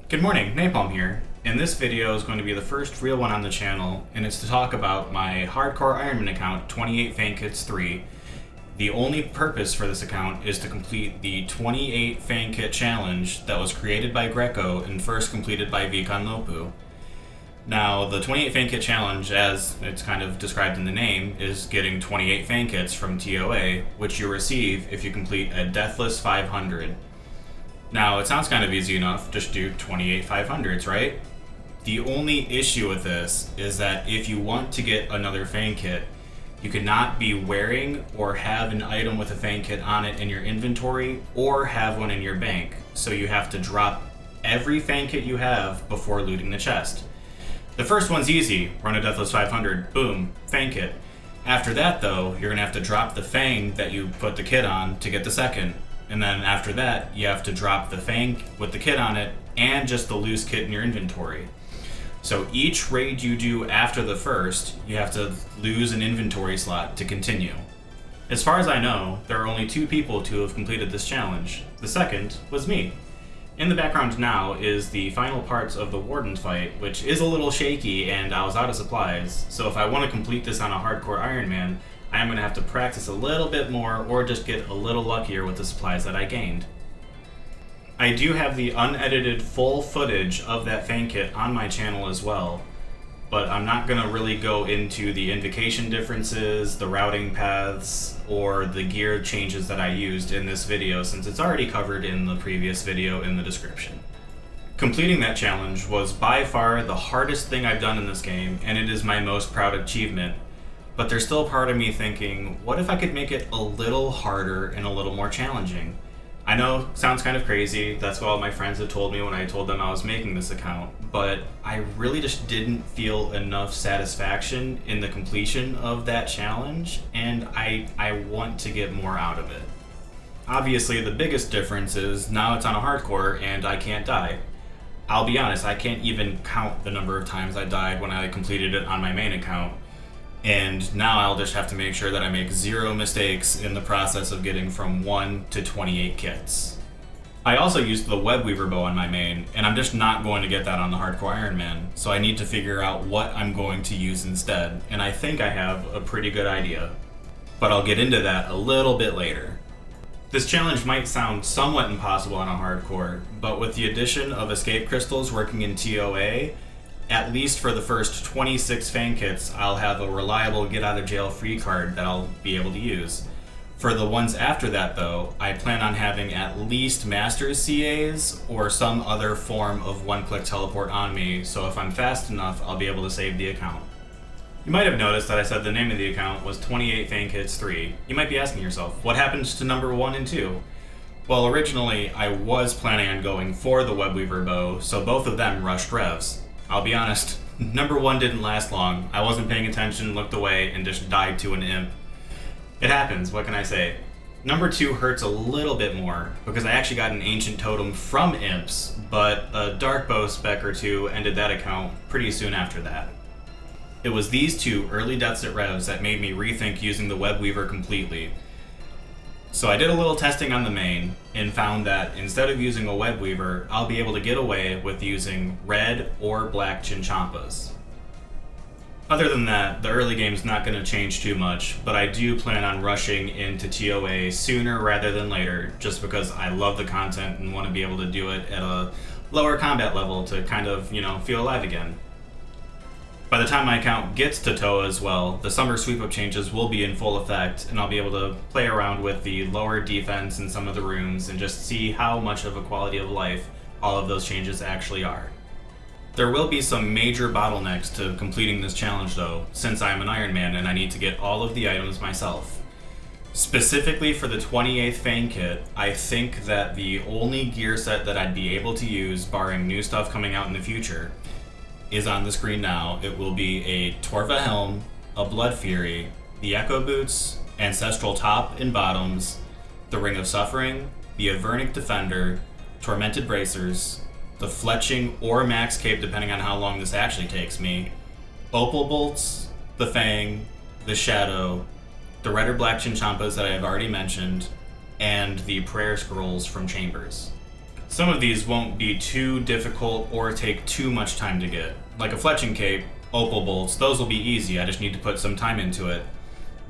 Good morning, Napalm here, and this video is going to be the first real one on the channel, and it's to talk about my hardcore Ironman account, 28 Fang Kits 3. The only purpose for this account is to complete the 28 Fang Kit challenge that was created by Greco and first completed by Vikan Lopu. Now, the 28 Fang Kit challenge, as it's kind of described in the name, is getting 28 Fang Kits from TOA, which you receive if you complete a Deathless 500. Now, it sounds kind of easy enough, just do 28 500s, right? The only issue with this is that if you want to get another Fang Kit, you cannot be wearing or have an item with a Fang Kit on it in your inventory or have one in your bank. So you have to drop every Fang Kit you have before looting the chest. The first one's easy, run a Deathless 500, boom, Fang Kit. After that though, you're gonna have to drop the Fang that you put the kit on to get the second. And then after that, you have to drop the Fang with the kit on it and just the loose kit in your inventory. So each raid you do after the first, you have to lose an inventory slot to continue. As far as I know, there are only 2 people to have completed this challenge. The second was me. In the background now is the final parts of the Warden fight, which is a little shaky and I was out of supplies, so if I want to complete this on a hardcore Ironman, I am going to have to practice a little bit more or just get a little luckier with the supplies that I gained. I do have the unedited full footage of that Fang Kit on my channel as well, but I'm not going to really go into the invocation differences, the routing paths, or the gear changes that I used in this video since it's already covered in the previous video in the description. Completing that challenge was by far the hardest thing I've done in this game, and it is my most proud achievement. But there's still a part of me thinking, what if I could make it a little harder and a little more challenging? I know, sounds kind of crazy, that's what all my friends had told me when I told them I was making this account, but I really just didn't feel enough satisfaction in the completion of that challenge, and I want to get more out of it. Obviously, the biggest difference is now it's on a hardcore and I can't die. I'll be honest, I can't even count the number of times I died when I completed it on my main account. And now I'll just have to make sure that I make 0 mistakes in the process of getting from 1 to 28 kits. I also used the Web Weaver bow on my main, and I'm just not going to get that on the Hardcore Ironman, so I need to figure out what I'm going to use instead, and I think I have a pretty good idea. But I'll get into that a little bit later. This challenge might sound somewhat impossible on a hardcore, but with the addition of escape crystals working in TOA, at least for the first 26 Fang Kits, I'll have a reliable get-out-of-jail-free card that I'll be able to use. For the ones after that, though, I plan on having at least Masters CAs or some other form of one-click teleport on me, so if I'm fast enough, I'll be able to save the account. You might have noticed that I said the name of the account was 28 Fang Kits 3. You might be asking yourself, what happens to number 1 and 2? Well, originally, I was planning on going for the Web Weaver bow, so both of them rushed revs. I'll be honest, number 1 didn't last long. I wasn't paying attention, looked away, and just died to an imp. It happens, what can I say? Number 2 hurts a little bit more, because I actually got an ancient totem from imps, but a dark bow spec or 2 ended that account pretty soon after that. It was these 2 early deaths at revs that made me rethink using the Web Weaver completely. So I did a little testing on the main and found that instead of using a Web Weaver, I'll be able to get away with using red or black Chinchampas. Other than that, the early game's not going to change too much, but I do plan on rushing into TOA sooner rather than later, just because I love the content and want to be able to do it at a lower combat level to kind of, feel alive again. By the time my account gets to TOA as well, the summer sweep-up changes will be in full effect, and I'll be able to play around with the lower defense in some of the rooms and just see how much of a quality of life all of those changes actually are. There will be some major bottlenecks to completing this challenge though, since I'm an Ironman and I need to get all of the items myself. Specifically for the 28th Fang Kit, I think that the only gear set that I'd be able to use, barring new stuff coming out in the future, is on the screen now. It will be a Torva helm, a Blood Fury, the Echo Boots, Ancestral top and bottoms, the Ring of Suffering, the Avernic Defender, Tormented Bracers, the Fletching or Max Cape depending on how long this actually takes me, Opal Bolts, the Fang, the Shadow, the red or black Chinchampas that I have already mentioned, and the Prayer Scrolls from Chambers. Some of these won't be too difficult or take too much time to get. Like a fletching cape, opal bolts, those will be easy, I just need to put some time into it.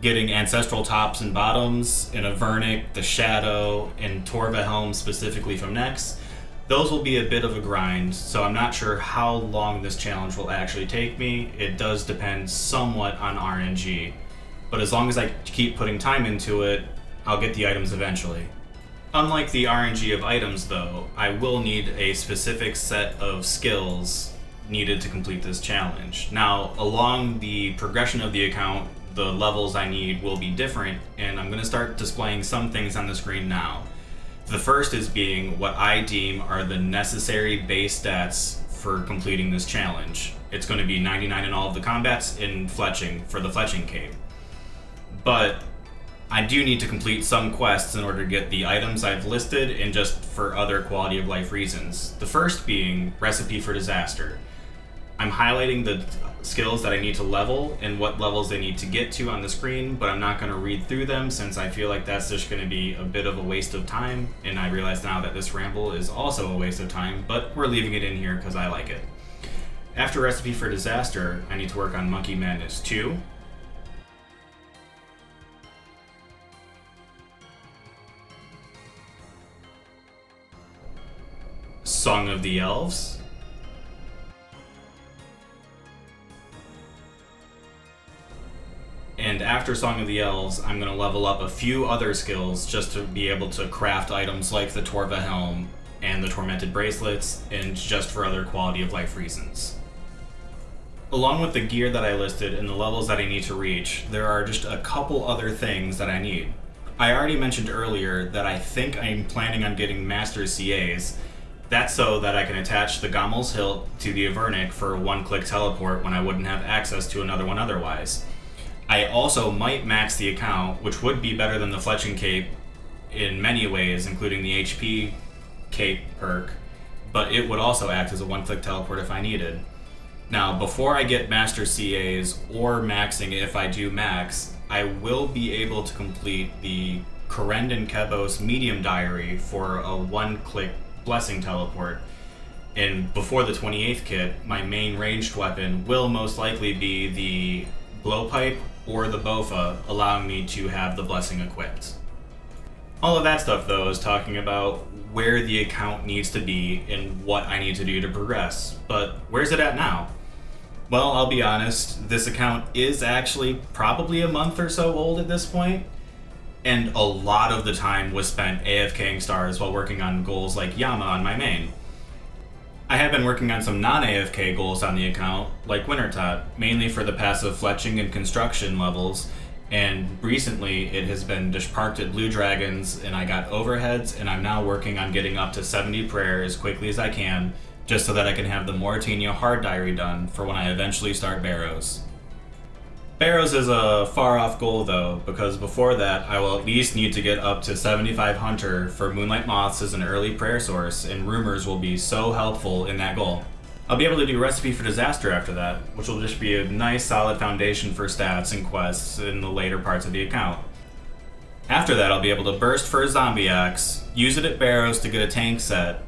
Getting ancestral tops and bottoms in a vernic, the shadow, and Torva helm specifically from Nex, those will be a bit of a grind, so I'm not sure how long this challenge will actually take me. It does depend somewhat on RNG, but as long as I keep putting time into it, I'll get the items eventually. Unlike the RNG of items though, I will need a specific set of skills needed to complete this challenge. Now, along the progression of the account, the levels I need will be different, and I'm going to start displaying some things on the screen now. The first is being what I deem are the necessary base stats for completing this challenge. It's going to be 99 in all of the combats in fletching for the fletching cape. But I do need to complete some quests in order to get the items I've listed and just for other quality of life reasons. The first being Recipe for Disaster. I'm highlighting the skills that I need to level and what levels they need to get to on the screen, but I'm not going to read through them since I feel like that's just going to be a bit of a waste of time, and I realize now that this ramble is also a waste of time, but we're leaving it in here because I like it. After Recipe for Disaster, I need to work on Monkey Madness 2, Song of the Elves, and after Song of the Elves, I'm going to level up a few other skills just to be able to craft items like the Torva Helm and the Tormented Bracelets, and just for other quality of life reasons. Along with the gear that I listed and the levels that I need to reach, there are just a couple other things that I need. I already mentioned earlier that I think I'm planning on getting Master CAs. That's so that I can attach the Gommel's Hilt to the Avernic for a one-click teleport when I wouldn't have access to another one otherwise. I also might max the account, which would be better than the Fletching Cape in many ways, including the HP Cape perk, but it would also act as a one-click teleport if I needed. Now, before I get Master CAs or maxing if I do max, I will be able to complete the Corendon Kebos Medium Diary for a one-click Blessing teleport. And before the 28th kit, my main ranged weapon will most likely be the Blowpipe or the Bofa, allowing me to have the Blessing equipped. All of that stuff, though, is talking about where the account needs to be and what I need to do to progress. But where's it at now? Well, I'll be honest, this account is actually probably a month or so old at this point, and a lot of the time was spent AFKing stars while working on goals like Yama on my main. I have been working on some non-AFK goals on the account, like Wintertot, mainly for the passive fletching and construction levels, and recently it has been just parked at Blue Dragons, and I got overheads, and I'm now working on getting up to 70 prayer as quickly as I can, just so that I can have the Mauritania Hard Diary done for when I eventually start Barrows. Barrows is a far-off goal though, because before that I will at least need to get up to 75 Hunter for Moonlight Moths as an early prayer source, and Rumors will be so helpful in that goal. I'll be able to do Recipe for Disaster after that, which will just be a nice solid foundation for stats and quests in the later parts of the account. After that I'll be able to burst for a Zombie Axe, use it at Barrows to get a tank set,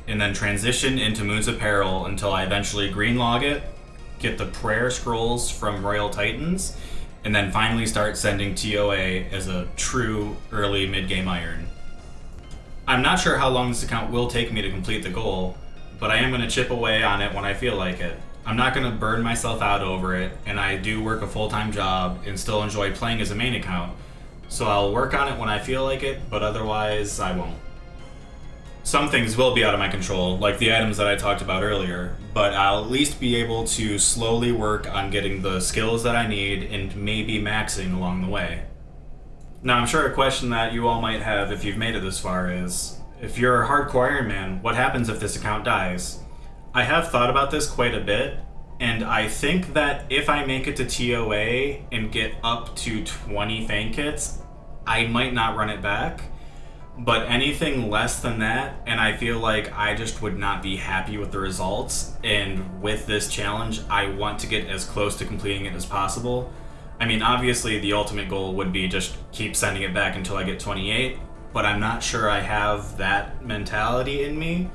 and then transition into Moon's Apparel until I eventually greenlog it, get the prayer scrolls from Royal Titans, and then finally start sending TOA as a true early mid-game iron. I'm not sure how long this account will take me to complete the goal, but I am going to chip away on it when I feel like it. I'm not going to burn myself out over it, and I do work a full-time job and still enjoy playing as a main account, so I'll work on it when I feel like it, but otherwise I won't. Some things will be out of my control, like the items that I talked about earlier, but I'll at least be able to slowly work on getting the skills that I need and maybe maxing along the way. Now, I'm sure a question that you all might have if you've made it this far is, if you're a hardcore Ironman, what happens if this account dies? I have thought about this quite a bit, and I think that if I make it to TOA and get up to 20 Fang Kits, I might not run it back. But anything less than that, and I feel like I just would not be happy with the results, and with this challenge, I want to get as close to completing it as possible. I mean, obviously the ultimate goal would be just keep sending it back until I get 28, but I'm not sure I have that mentality in me.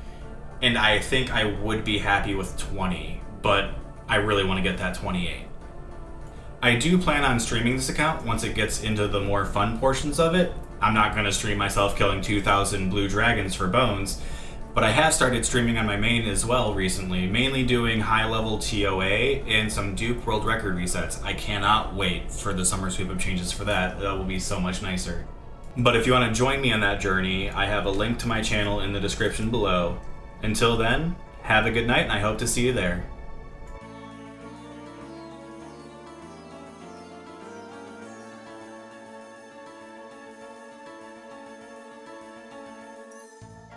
And I think I would be happy with 20, but I really want to get that 28. I do plan on streaming this account once it gets into the more fun portions of it. I'm not going to stream myself killing 2,000 blue dragons for bones, but I have started streaming on my main as well recently, mainly doing high-level TOA and some Duke World Record resets. I cannot wait for the Summer Sweep-Up changes for that. That will be so much nicer. But if you want to join me on that journey, I have a link to my channel in the description below. Until then, have a good night, and I hope to see you there.